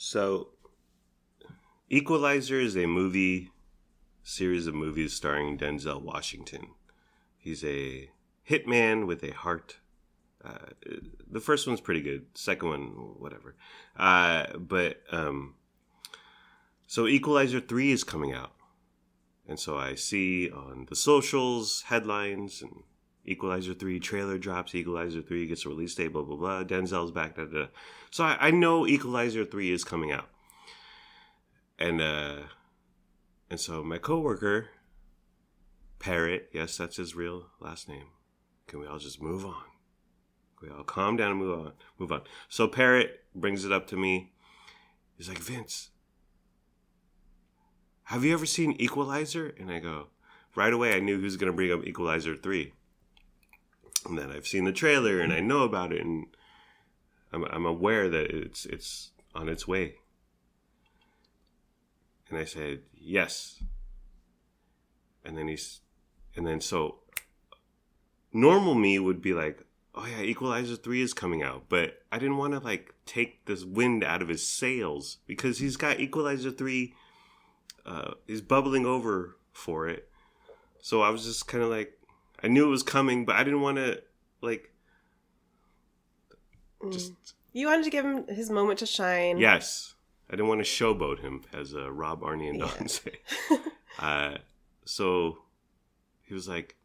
So, Equalizer is a series of movies starring Denzel Washington. He's a hitman with a heart. The first one's pretty good. Second one, whatever. So Equalizer 3 is coming out. And so I see on the socials, headlines, and Equalizer 3 trailer drops, Equalizer 3 gets a release date, blah, blah, blah. Denzel's back, da, da. So I know Equalizer 3 is coming out. And so my coworker, Parrot, yes, that's his real last name. Can we all just move on? Can we all calm down and move on? So Parrot brings it up to me. He's like, Vince, have you ever seen Equalizer? And I go, right away I knew he was going to bring up Equalizer 3. And then I've seen the trailer and I know about it and I'm aware that it's on its way. And I said, yes. And then so normal me would be like, oh yeah, Equalizer 3 is coming out. But I didn't want to like take this wind out of his sails because he's got Equalizer 3. He's bubbling over for it. So I was just kind of like, I knew it was coming, but I didn't want to like just. You wanted to give him his moment to shine. Yes. I didn't want to showboat him, as Rob, Arnie, and Don say. So he was like,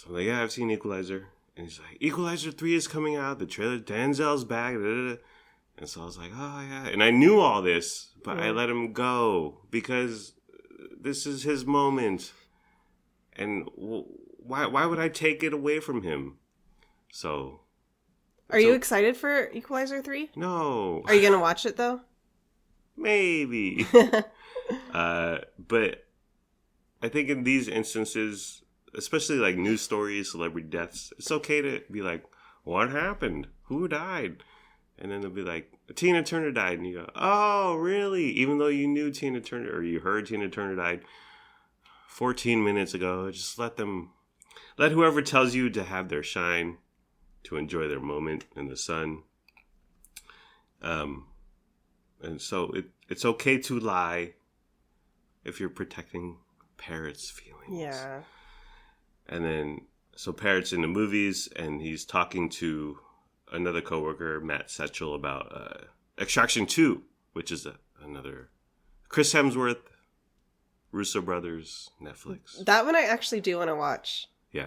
I'm like, yeah, I've seen Equalizer. And he's like, Equalizer 3 is coming out. The trailer, Denzel's back. Da, da, da. And so I was like, oh, yeah. And I knew all this, but I let him go because this is his moment. And why would I take it away from him? So. Are you excited for Equalizer 3? No. Are you going to watch it, though? Maybe. But I think in these instances, especially like news stories, celebrity deaths, it's okay to be like, what happened? Who died? And then they'll be like, Tina Turner died. And you go, oh, really? Even though you knew Tina Turner or you heard Tina Turner died 14 minutes ago, just let whoever tells you to have their shine, to enjoy their moment in the sun. And so it's okay to lie if you're protecting Parrot's feelings. Yeah. And then, so Parrot's in the movies, and he's talking to another coworker, Matt Setchell, about Extraction 2, which is another Chris Hemsworth, Russo Brothers, Netflix. That one I actually do want to watch. Yeah.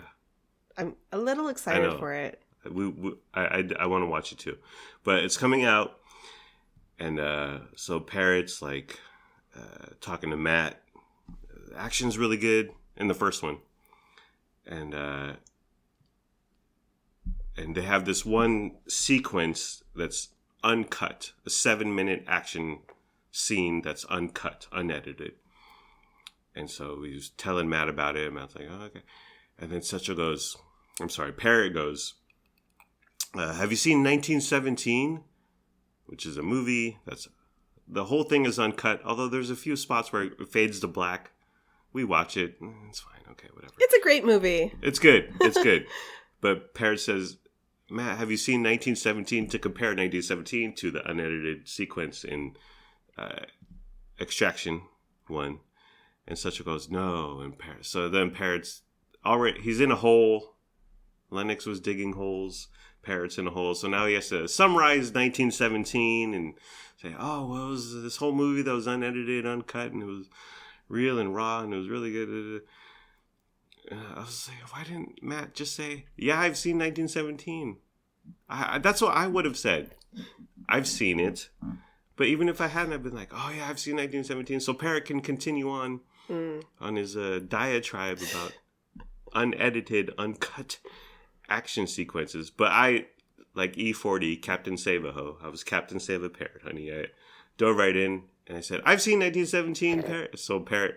I'm a little excited for it. I want to watch it too. But it's coming out. And so Parrot's like talking to Matt. The action's really good in the first one. And they have this one sequence that's uncut. A 7-minute action scene that's uncut, unedited. And so he was telling Matt about it. And Matt's like, oh, okay. And then Parrot goes, have you seen 1917? Which is a movie that's, the whole thing is uncut, although there's a few spots where it fades to black. We watch it. It's fine. Okay, whatever. It's a great movie. It's good. It's good. But Parrot says, Matt, have you seen 1917? To compare 1917 to the unedited sequence in Extraction 1. And Setchell goes, no. And Parrot. So then Parrot's already, he's in a hole. Lennox was digging holes. Parrot's in a hole. So now he has to summarize 1917 and say, oh, well, it was this whole movie that was unedited, uncut, and it was real and raw, and it was really good. I was like, why didn't Matt just say, yeah, I've seen 1917? That's what I would have said. I've seen it. But even if I hadn't, I've been like, oh, yeah, I've seen 1917. So Parrot can continue on his diatribe about unedited, uncut action sequences. But I, like E40, Captain Save-A-Ho, I was Captain Save-A-Parrot, honey. I dove right in and I said, I've seen 1917, Parrot. So Parrot,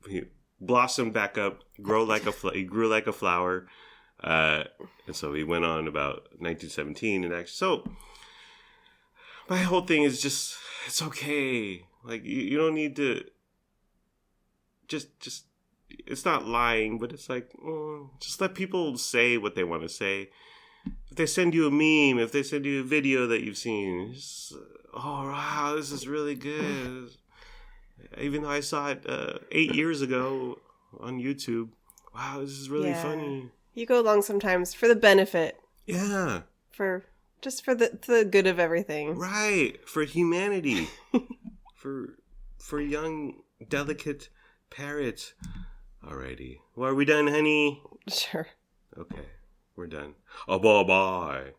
he blossomed back up, he grew like a flower. And so he went on about 1917 and actually, so my whole thing is just, it's okay. Like, you don't need to just it's not lying, but it's like, just let people say what they want to say. If they send you a meme, if they send you a video that you've seen, just oh wow, this is really good. Even though I saw it 8 years ago on YouTube, wow, this is really funny. You go along sometimes for the benefit. Yeah. For the good of everything. Right. For humanity. for young, delicate parrots. Alrighty. Well, are we done, honey? Sure. Okay. We're done. Oh, bye-bye.